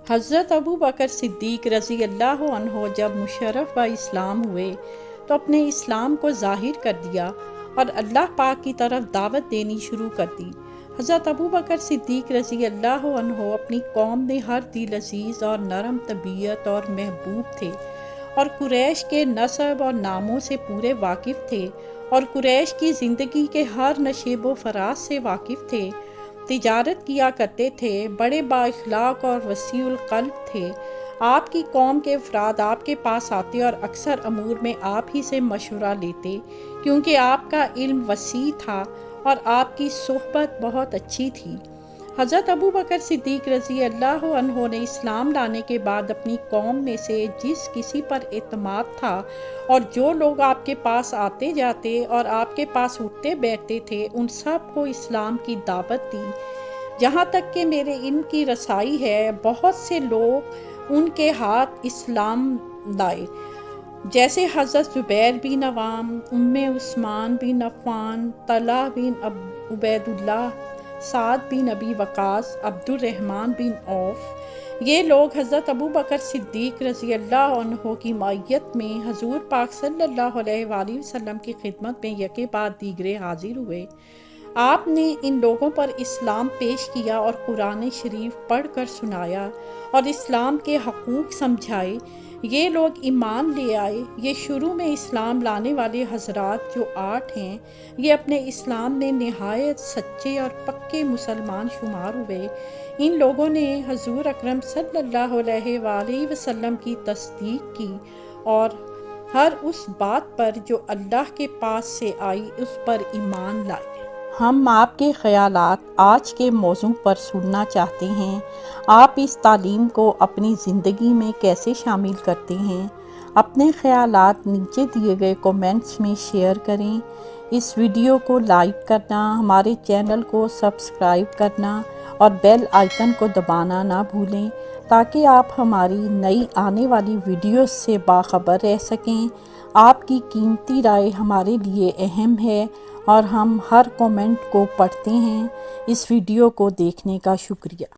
حضرت ابو بکر صدیق رضی اللہ عنہ جب مشرف با اسلام ہوئے تو اپنے اسلام کو ظاہر کر دیا اور اللہ پاک کی طرف دعوت دینی شروع کر دی۔ حضرت ابو بکر صدیق رضی اللہ عنہ اپنی قوم میں ہر دل عزیز اور نرم طبیعت اور محبوب تھے، اور قریش کے نسب اور ناموں سے پورے واقف تھے، اور قریش کی زندگی کے ہر نشیب و فراز سے واقف تھے۔ تجارت کیا کرتے تھے، بڑے با اخلاق اور وسیع القلب تھے۔ آپ کی قوم کے افراد آپ کے پاس آتے اور اکثر امور میں آپ ہی سے مشورہ لیتے، کیونکہ آپ کا علم وسیع تھا اور آپ کی صحبت بہت اچھی تھی۔ حضرت ابو بکر صدیق رضی اللہ عنہ نے اسلام لانے کے بعد اپنی قوم میں سے جس کسی پر اعتماد تھا اور جو لوگ آپ کے پاس آتے جاتے اور آپ کے پاس اٹھتے بیٹھتے تھے، ان سب کو اسلام کی دعوت دی۔ جہاں تک کہ میرے علم کی رسائی ہے، بہت سے لوگ ان کے ہاتھ اسلام لائے، جیسے حضرت زبیر بن عوام، ام عثمان بن عفان، طلحہ بن عبید اللہ، سعد بن ابی وقاص، عبد الرحمن بن عوف۔ یہ لوگ حضرت ابو بکر صدیق رضی اللہ عنہ کی معیت میں حضور پاک صلی اللہ علیہ وآلہ وسلم کی خدمت میں یکے بعد دیگرے حاضر ہوئے۔ آپ نے ان لوگوں پر اسلام پیش کیا اور قرآن شریف پڑھ کر سنایا اور اسلام کے حقوق سمجھائے۔ یہ لوگ ایمان لے آئے۔ یہ شروع میں اسلام لانے والے حضرات جو 8 ہیں، یہ اپنے اسلام میں نہایت سچے اور پکے مسلمان شمار ہوئے۔ ان لوگوں نے حضور اکرم صلی اللہ علیہ وآلہ وسلم کی تصدیق کی اور ہر اس بات پر جو اللہ کے پاس سے آئی اس پر ایمان لائے۔ ہم آپ کے خیالات آج کے موضوع پر سننا چاہتے ہیں۔ آپ اس تعلیم کو اپنی زندگی میں کیسے شامل کرتے ہیں؟ اپنے خیالات نیچے دیے گئے کومنٹس میں شیئر کریں۔ اس ویڈیو کو لائک کرنا، ہمارے چینل کو سبسکرائب کرنا اور بیل آئیکن کو دبانا نہ بھولیں تاکہ آپ ہماری نئی آنے والی ویڈیوز سے باخبر رہ سکیں۔ آپ کی قیمتی رائے ہمارے لیے اہم ہے اور ہم ہر کومنٹ کو پڑھتے ہیں۔ اس ویڈیو کو دیکھنے کا شکریہ۔